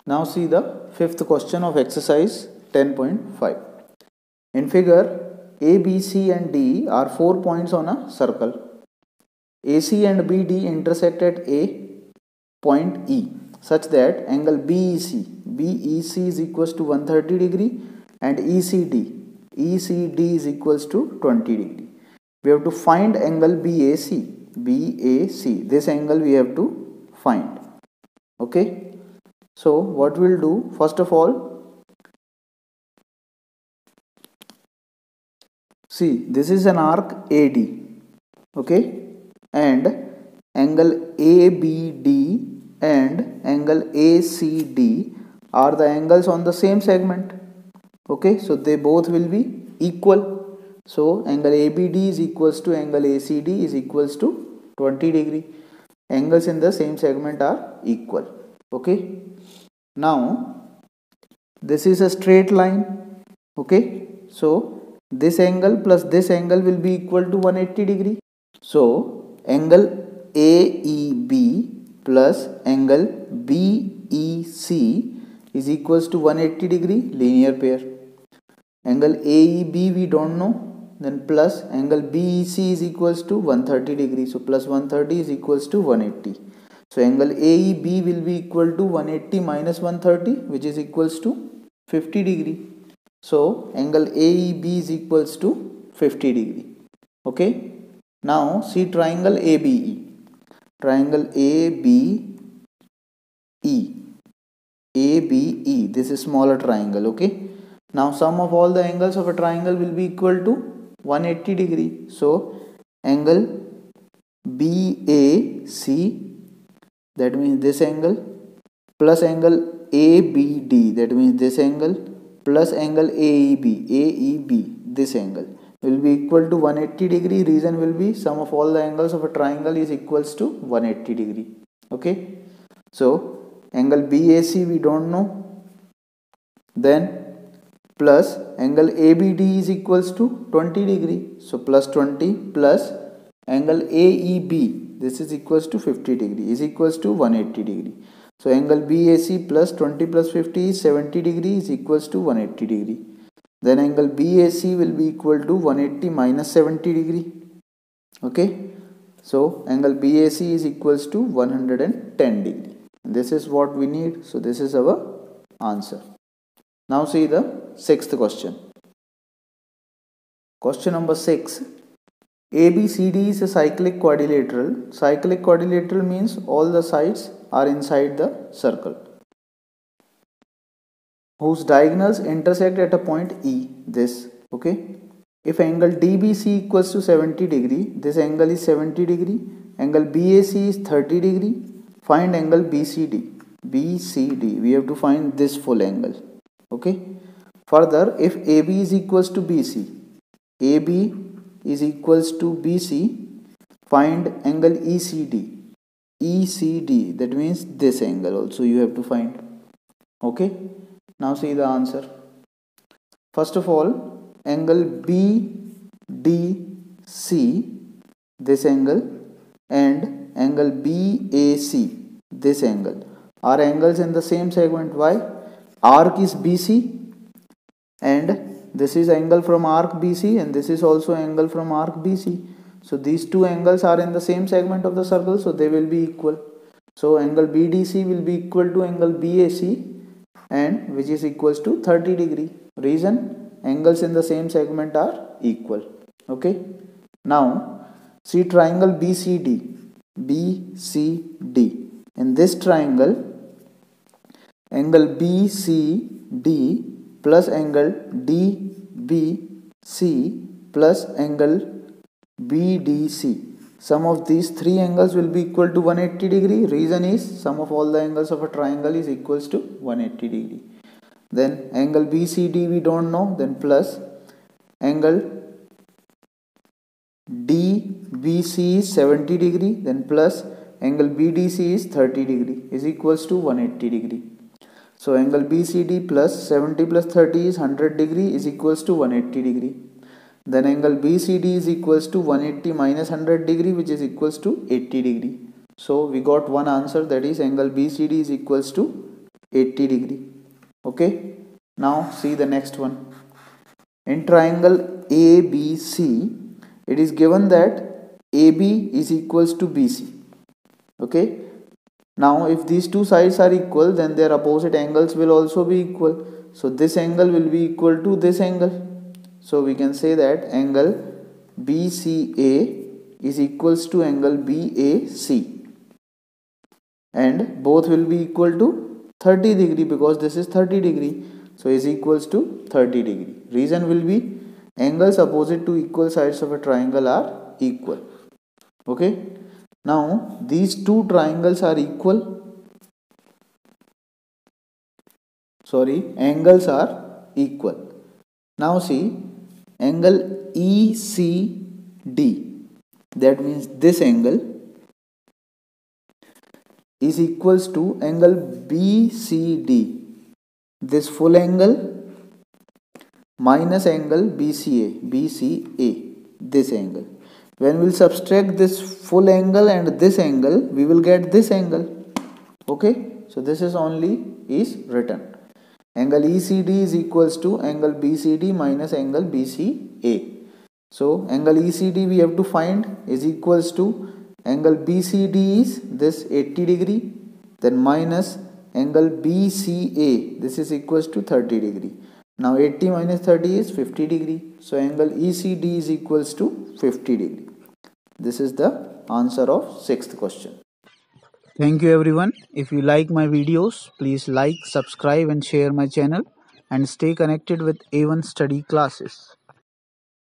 Now see the fifth question of exercise 10.5. In figure, A, B, C and D are 4 points on a circle. AC and BD intersect at A point E such that angle BEC is equals to 130 degree and ECD is equals to 20 degree. We have to find angle BAC. This angle we have to find. Okay. So what we'll do, first of all, see, this is an arc AD, okay, and angle ABD and angle ACD are the angles on the same segment, okay, so they both will be equal. So angle ABD is equals to angle ACD is equals to 20 degree. Angles in the same segment are equal, okay. Now this is a straight line, okay, so this angle plus this angle will be equal to 180 degree. So angle AEB plus angle BEC is equals to 180 degree, linear pair. Angle AEB we don't know, then plus angle BEC is equals to 130 degree, so plus 130 is equals to 180. So angle AEB will be equal to 180 minus 130, which is equals to 50 degree. So angle AEB is equals to 50 degree. Okay. Now see triangle ABE. Triangle ABE. ABE. This is smaller triangle. Okay. Now sum of all the angles of a triangle will be equal to 180 degree. So angle BAC, that means this angle, plus angle ABD, that means this angle, plus angle AEB, this angle will be equal to 180 degree. Reason will be sum of all the angles of a triangle is equals to 180 degree. Okay. So angle BAC we don't know. Then plus angle ABD is equals to 20 degree. So plus 20 plus angle AEB, this is equals to 50 degree, is equals to 180 degree. So angle BAC plus 20 plus 50 is 70 degree, is equals to 180 degree. Then angle BAC will be equal to 180 minus 70 degree. Okay. So angle BAC is equals to 110 degree. This is what we need. So this is our answer. Now see the sixth question. Question number 6. ABCD is a cyclic quadrilateral. Cyclic quadrilateral means all the sides are inside the circle, whose diagonals intersect at a point E. This, okay. If angle DBC equals to 70 degree, this angle is 70 degree. Angle BAC is 30 degree. Find angle BCD. We have to find this full angle. Okay. Further, if AB is equals to BC, AB is equals to BC, find angle ECD. That means this angle also you have to find. Okay. Now see the answer. First of all, angle BDC, this angle, and angle BAC, this angle, are angles in the same segment. Why? Arc is BC and this is angle from arc BC and this is also angle from arc BC. So these two angles are in the same segment of the circle, so they will be equal. So angle BDC will be equal to angle BAC, and which is equals to 30 degree. Reason, angles in the same segment are equal. Okay. Now see triangle BCD. In this triangle, angle BCD plus angle DBC plus angle BDC, sum of these three angles will be equal to 180 degree. Reason is sum of all the angles of a triangle is equals to 180 degree. Then angle BCD we don't know, then plus angle DBC is 70 degree, then plus angle BDC is 30 degree, is equals to 180 degree. So angle BCD plus 70 plus 30 is 100 degree, is equals to 180 degree. Then angle BCD is equals to 180 minus 100 degree, which is equals to 80 degree. So we got one answer, that is angle BCD is equals to 80 degree. Okay, now see the next one. In triangle ABC, it is given that AB is equals to BC. Okay, now if these two sides are equal, then their opposite angles will also be equal. So this angle will be equal to this angle. So we can say that angle BCA is equals to angle BAC, and both will be equal to 30 degree, because this is 30 degree. So is equals to 30 degree. Reason will be angles opposite to equal sides of a triangle are equal. Okay, now these two triangles are equal. Angles are equal. Now see, angle ECD, that means this angle, is equals to angle BCD, this full angle, minus angle BCA, this angle. When we'll subtract this full angle and this angle, we will get this angle. Okay, so this is only is written. Angle ECD is equals to angle BCD minus angle BCA. So angle ECD we have to find is equals to angle BCD is this 80 degree, then minus angle BCA, this is equals to 30 degree. Now 80 minus 30 is 50 degree. So angle ECD is equals to 50 degree. This is the answer of 6th question. Thank you everyone. If you like my videos, please like, subscribe and share my channel, and stay connected with A1 study classes.